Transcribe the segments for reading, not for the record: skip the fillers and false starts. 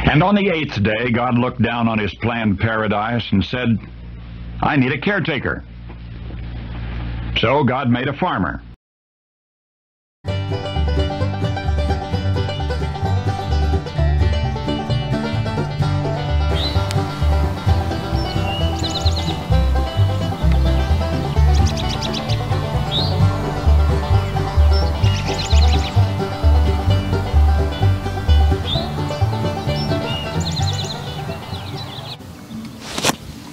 And on the 8th day, God looked down on his planned paradise and said, I need a caretaker. So God made a farmer.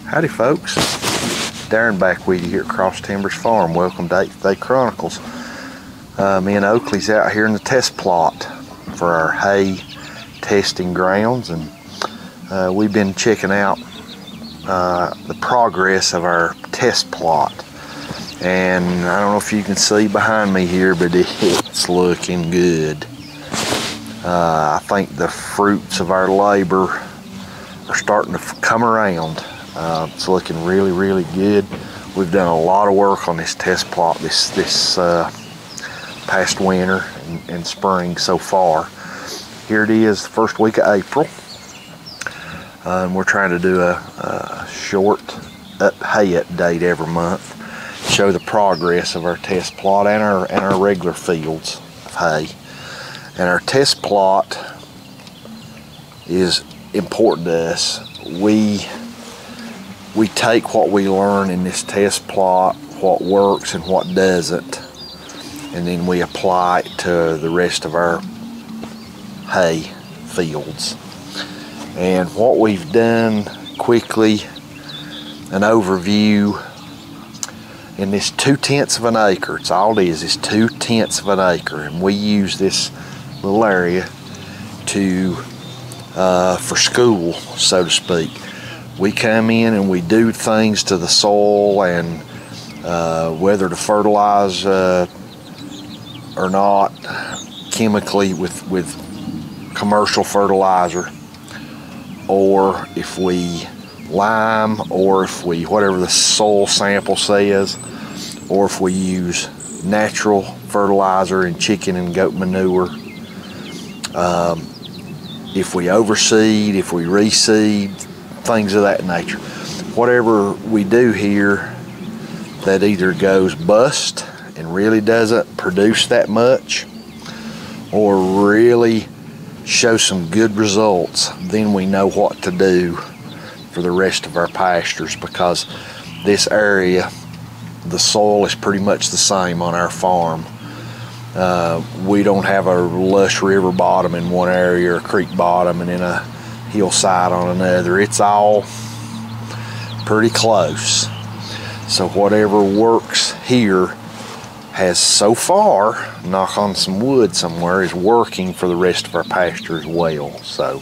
Howdy folks, Darren back with you here at Cross Timbers Farm. Welcome to 8th Day Chronicles. Me and Oakley's out here in the test plot for our hay testing grounds, and we've been checking out the progress of our test plot. And I don't know if you can see behind me here, but it's looking good. I think the fruits of our labor are starting to come around. It's looking really, really good. We've done a lot of work on this test plot this past winter and spring so far. Here it is, the first week of April. We're trying to do a short hay update every month, show the progress of our test plot and our regular fields of hay. And our test plot is important to us. We take what we learn in this test plot, what works and what doesn't, and then we apply it to the rest of our hay fields. And what we've done quickly, an overview, in this 2/10 of an acre, it's all it is 2/10 of an acre, and we use this little area to for school, so to speak. We come in and we do things to the soil, and whether to fertilize or not chemically with commercial fertilizer, or if we lime, or if we, whatever the soil sample says, or if we use natural fertilizer and chicken and goat manure, if we overseed, if we reseed, things of that nature. Whatever we do here that either goes bust and really doesn't produce that much, or really show some good results, then we know what to do for the rest of our pastures, because this area, the soil is pretty much the same on our farm. We don't have a lush river bottom in one area or a creek bottom and then a hillside on another. It's all pretty close. So whatever works here has so far, knock on some wood somewhere, is working for the rest of our pasture as well. So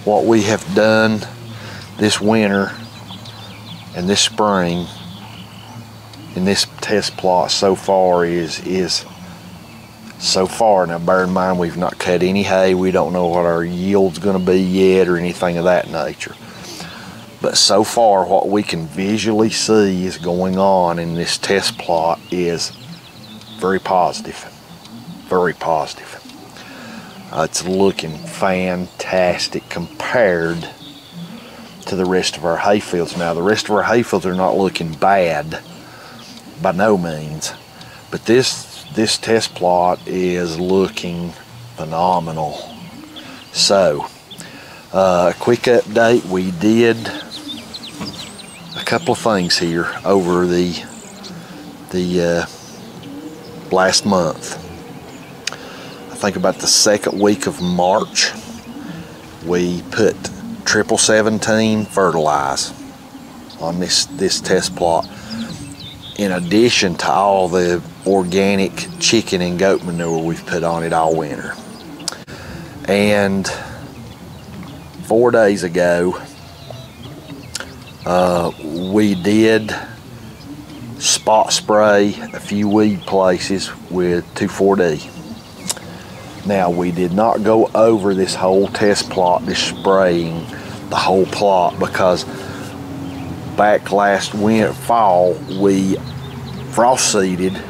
what we have done this winter and this spring in this test plot so far is so far. Now bear in mind, we've not cut any hay. We don't know what our yield's going to be yet or anything of that nature. But so far what we can visually see is going on in this test plot is very positive. Very positive. It's looking fantastic compared to the rest of our hay fields. Now the rest of our hay fields are not looking bad by no means, but this test plot is looking phenomenal. So a quick update, we did a couple of things here over the last month. I think about the second week of March, we put 1717 fertilize on this test plot, in addition to all the organic chicken and goat manure we've put on it all winter. And 4 days ago, we did spot spray a few weed places with 2,4-D. Now we did not go over this whole test plot, this spraying the whole plot, because back last winter, fall, we frost seeded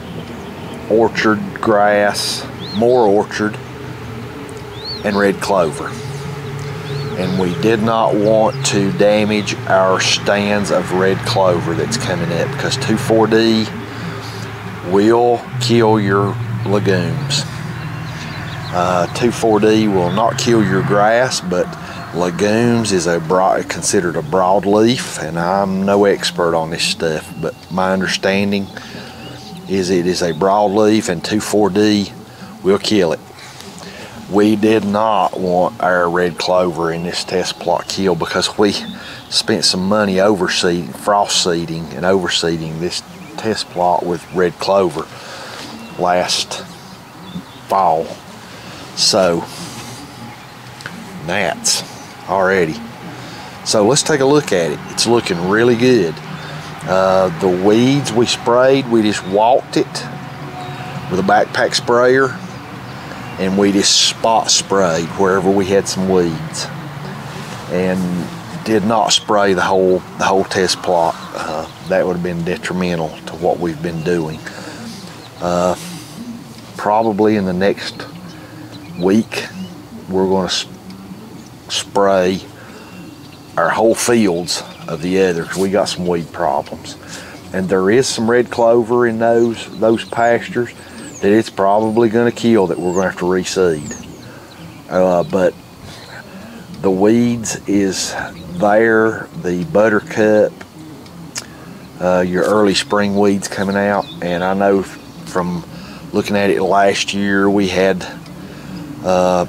orchard grass, more orchard, and red clover. And we did not want to damage our stands of red clover that's coming up, because 2,4-D will kill your legumes. 2,4-D will not kill your grass, but legumes is considered a broadleaf, and I'm no expert on this stuff, but my understanding is it is a broadleaf, and 2,4-D will kill it. We did not want our red clover in this test plot killed, because we spent some money frost seeding and overseeding this test plot with red clover last fall. So gnats already. So let's take a look at it. It's looking really good. The weeds we sprayed, we just walked it with a backpack sprayer, and we just spot sprayed wherever we had some weeds, and did not spray the whole test plot. That would have been detrimental to what we've been doing. Probably in the next week we're going to spray our whole fields of the other, because we got some weed problems, and there is some red clover in those pastures that it's probably going to kill, that we're going to have to reseed. But the weeds is there, the buttercup, your early spring weeds coming out, and I know from looking at it last year we had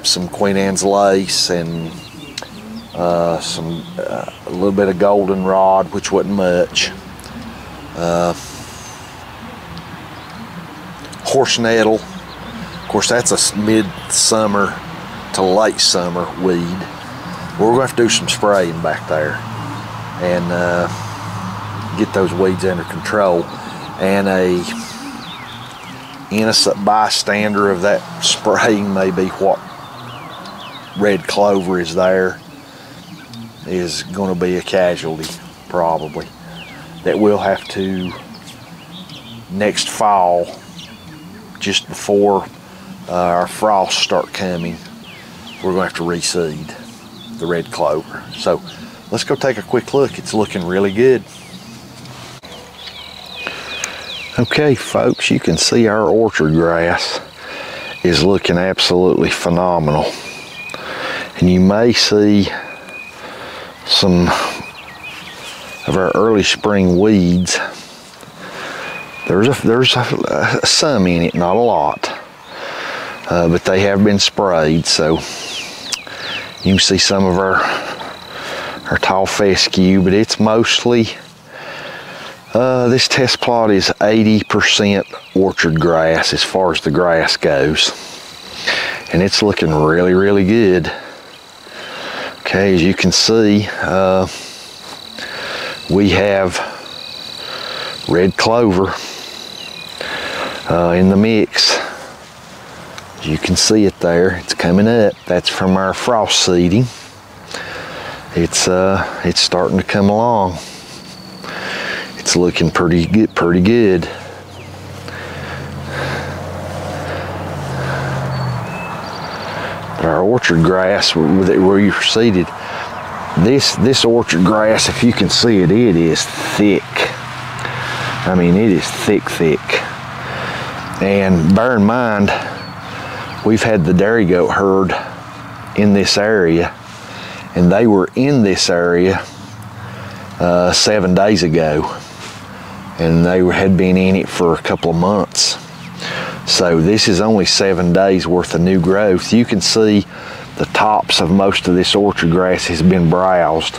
some Queen Anne's lace and a little bit of goldenrod, which wasn't much. Horse nettle, of course that's a mid-summer to late summer weed. We're going to have to do some spraying back there and get those weeds under control. And a innocent bystander of that spraying may be what red clover is there, is going to be a casualty probably, that we'll have to next fall, just before our frosts start coming, we're going to have to reseed the red clover. So let's go take a quick look. It's looking really good. Okay folks, you can see our orchard grass is looking absolutely phenomenal, and you may see some of our early spring weeds. There's some in it, not a lot, but they have been sprayed, so you can see some of our tall fescue, but it's mostly, this test plot is 80% orchard grass as far as the grass goes, and it's looking really, really good. Okay, as you can see, we have red clover in the mix. As you can see it there, it's coming up. That's from our frost seeding. It's starting to come along. It's looking pretty good. Our orchard grass where you're seeded, this orchard grass, if you can see it, it is thick. I mean, it is thick. And bear in mind, we've had the dairy goat herd in this area, and they were in this area 7 days ago, and they had been in it for a couple of months. So this is only 7 days worth of new growth. You can see the tops of most of this orchard grass has been browsed.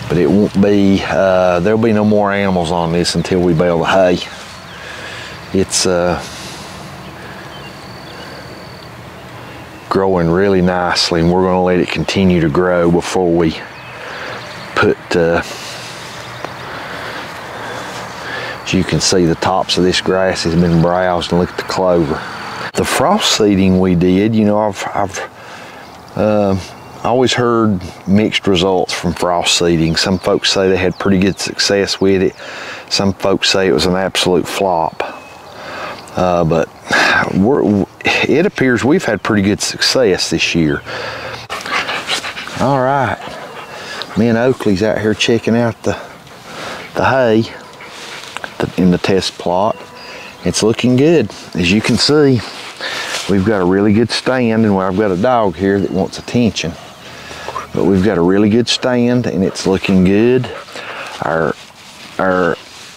But it won't be, there'll be no more animals on this until we bale the hay. It's growing really nicely, and we're going to let it continue to grow before we put, as you can see, the tops of this grass has been browsed, and look at the clover. The frost seeding we did, you know, I've always heard mixed results from frost seeding. Some folks say they had pretty good success with it. Some folks say it was an absolute flop. But it appears we've had pretty good success this year. All right, me and Oakley's out here checking out the hay in the test plot. It's looking good. As you can see, we've got a really good stand, and I've got a dog here that wants attention. But we've got a really good stand, and it's looking good. Our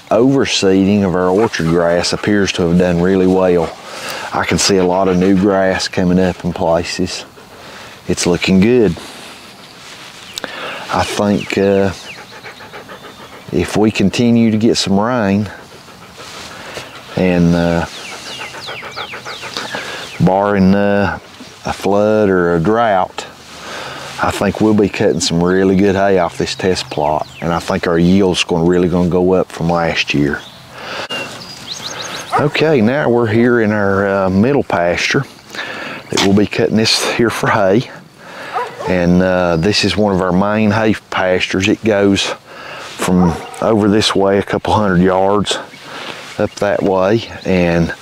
overseeding of our orchard grass appears to have done really well. I can see a lot of new grass coming up in places. It's looking good. I think if we continue to get some rain, and barring a flood or a drought, I think we'll be cutting some really good hay off this test plot, and I think our yield's really going to go up from last year. Okay, now we're here in our middle pasture that we'll be cutting this here for hay, and this is one of our main hay pastures. It goes from over this way a couple hundred yards up that way, and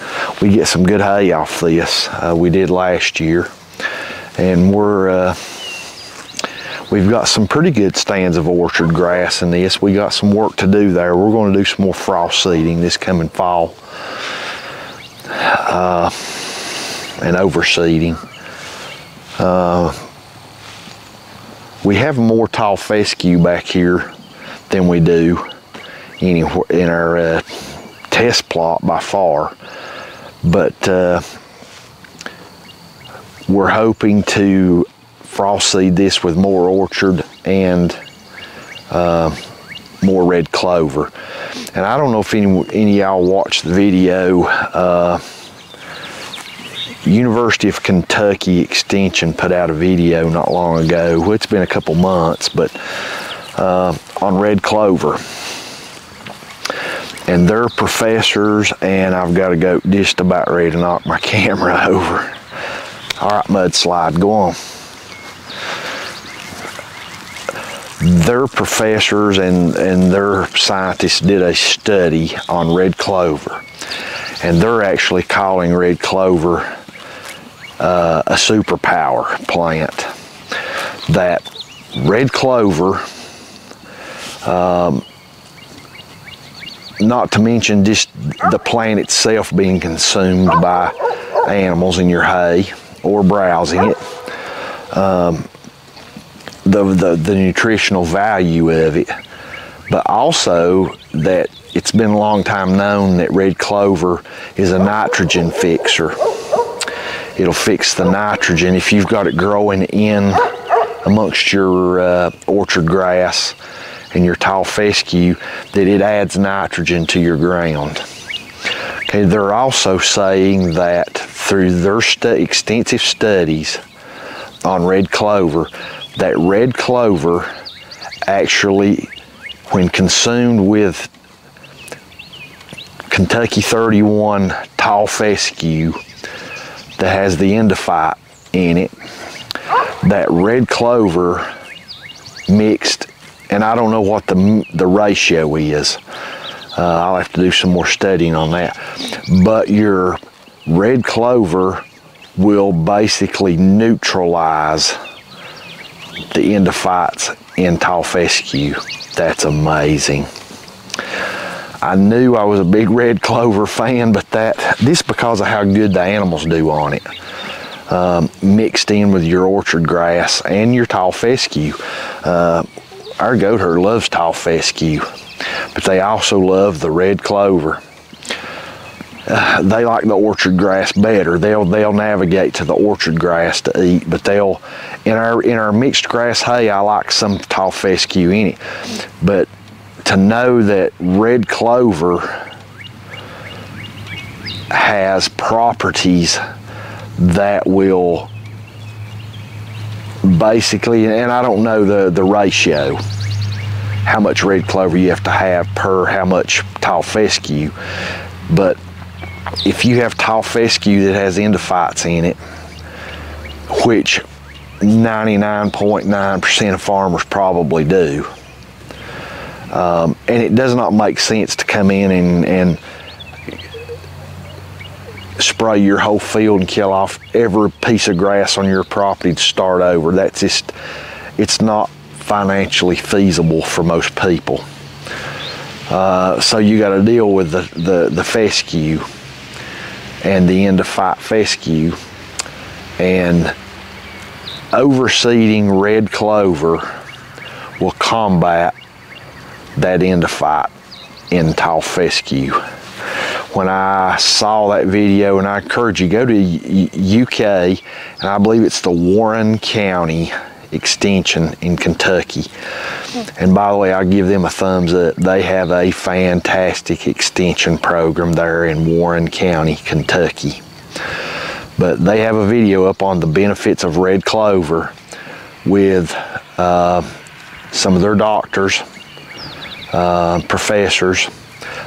we get some good hay off this. We did last year, and we've got some pretty good stands of orchard grass in this. We got some work to do there. We're going to do some more frost seeding this coming fall, and overseeding. We have more tall fescue back here than we do anywhere in our test plot by far, but we're hoping to frost seed this with more orchard and more red clover. And I don't know if any of y'all watched the video. University of Kentucky Extension put out a video not long ago. Well, it's been a couple months, but on red clover. And they're professors, and I've got a goat just about ready to knock my camera over. All right, mudslide, go on. Their professors and their scientists did a study on red clover, and they're actually calling red clover a superpower plant. That red clover, not to mention just the plant itself being consumed by animals in your hay or browsing it, the nutritional value of it, but also that it's been a long time known that red clover is a nitrogen fixer. It'll fix the nitrogen if you've got it growing in amongst your orchard grass and your tall fescue, that it adds nitrogen to your ground. Okay, they're also saying that through their extensive studies on red clover, that red clover actually, when consumed with Kentucky 31 tall fescue that has the endophyte in it, that red clover mixed, and I don't know what the ratio is. I'll have to do some more studying on that. But your red clover will basically neutralize the endophytes in tall fescue. That's amazing. I knew I was a big red clover fan, but this because of how good the animals do on it. Mixed in with your orchard grass and your tall fescue. Our goat herd loves tall fescue, but they also love the red clover. They like the orchard grass better. They'll navigate to the orchard grass to eat, but in our mixed grass hay, I like some tall fescue in it. But to know that red clover has properties that will basically, and I don't know the ratio, how much red clover you have to have per how much tall fescue, but if you have tall fescue that has endophytes in it, which 99.9% of farmers probably do, and it does not make sense to come in and spray your whole field and kill off every piece of grass on your property to start over. That's just, it's not financially feasible for most people. So you got to deal with the fescue and the end-of-fight fescue, and overseeding red clover will combat that end-of-fight in tall fescue. When I saw that video, and I encourage you, go to UK, and I believe it's the Warren County Extension in Kentucky. And by the way, I give them a thumbs up. They have a fantastic extension program there in Warren County, Kentucky. But they have a video up on the benefits of red clover with some of their doctors, professors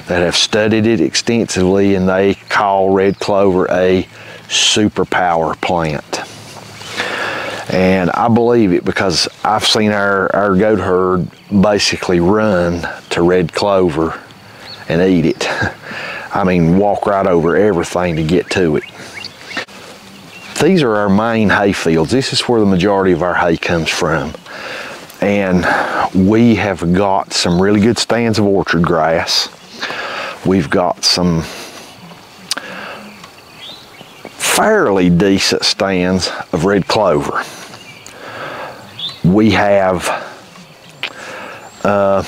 that have studied it extensively, and they call red clover a superpower plant. And I believe it because I've seen our goat herd basically run to red clover and eat it. I mean, walk right over everything to get to it. These are our main hay fields. This is where the majority of our hay comes from. And we have got some really good stands of orchard grass. We've got some fairly decent stands of red clover. We have tall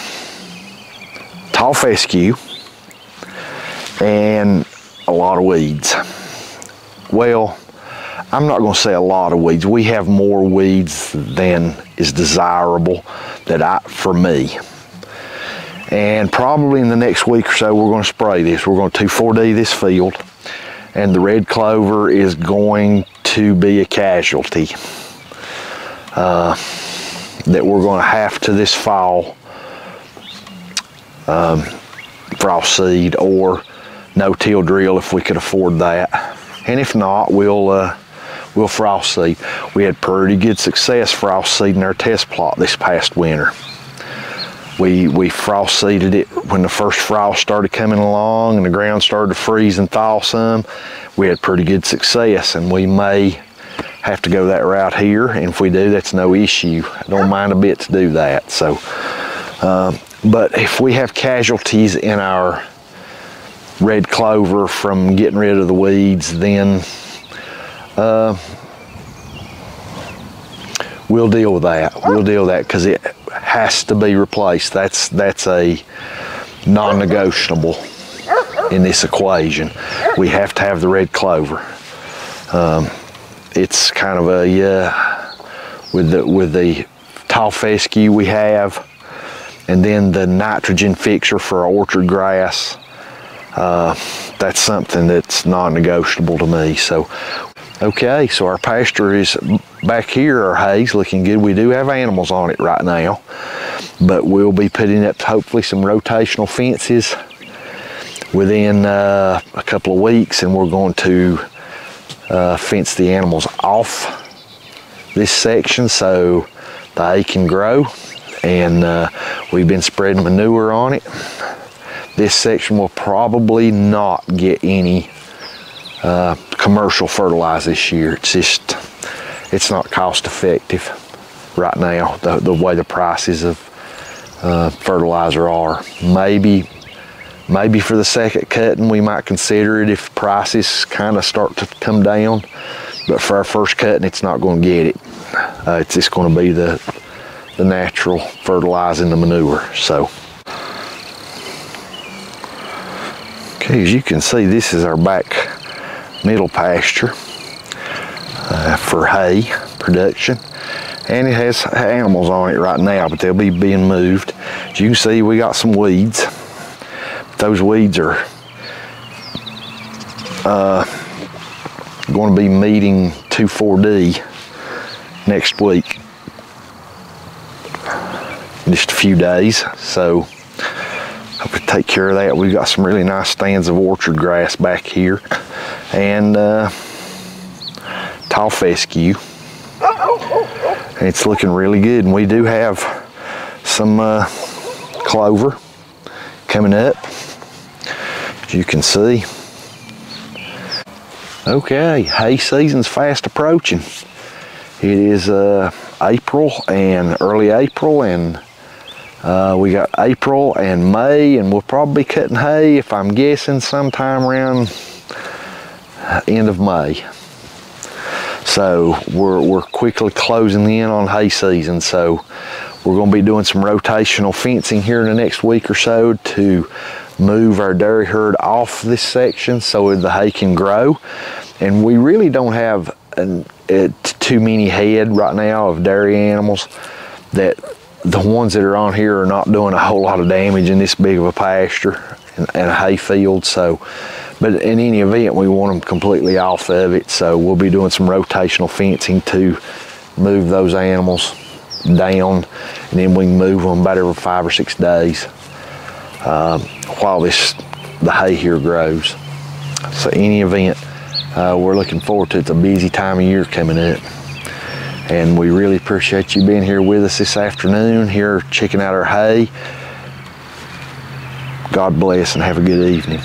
fescue and a lot of weeds. Well, I'm not going to say a lot of weeds. We have more weeds than is desirable for me. And probably in the next week or so, we're going to spray this. We're going to 2,4-D this field, and the red clover is going to be a casualty that we're going to have to this fall frost seed or no-till drill if we could afford that. And if not, we'll frost seed. We had pretty good success frost seeding our test plot this past winter. We frost seeded it when the first frost started coming along and the ground started to freeze and thaw some. We had pretty good success, and we may have to go that route here, and if we do, that's no issue. I don't mind a bit to do that. So, but if we have casualties in our red clover from getting rid of the weeds, then we'll deal with that. We'll deal with that because it has to be replaced. That's a non-negotiable in this equation. We have to have the red clover. It's kind of a with the tall fescue we have, and then the nitrogen fixer for our orchard grass. That's something that's non-negotiable to me. So, okay, so our pasture is back here. Our hay's looking good. We do have animals on it right now, but we'll be putting up hopefully some rotational fences within a couple of weeks, and we're going to fence the animals off this section so the hay can grow, and we've been spreading manure on it. This section will probably not get any commercial fertilizer this year. It's not cost effective right now, the way the prices of fertilizer are. Maybe for the second cutting we might consider it if prices kind of start to come down, but for our first cutting it's not going to get it. It's just going to be the natural fertilizing, the manure. So, okay, as you can see, this is our back middle pasture for hay production, and it has animals on it right now, but they'll be being moved. As you can see, we got some weeds. Those weeds are going to be meeting 2,4-D next week, in just a few days. So hope we take care of that. We've got some really nice stands of orchard grass back here, and tall fescue, and it's looking really good. And we do have some clover coming up, as you can see. Okay, hay season's fast approaching. It is April and early April, and we got April and May, and we'll probably be cutting hay, if I'm guessing, sometime around end of May. So we're quickly closing in on hay season. So we're going to be doing some rotational fencing here in the next week or so to move our dairy herd off this section so the hay can grow. And we really don't have too many head right now of dairy animals. That the ones that are on here are not doing a whole lot of damage in this big of a pasture and a hay field. So, but in any event, we want them completely off of it. So we'll be doing some rotational fencing to move those animals down, and then we can move them about every 5 or 6 days while the hay here grows. So in any event, we're looking forward to it. It's a busy time of year coming up, and we really appreciate you being here with us this afternoon, here checking out our hay. God bless and have a good evening.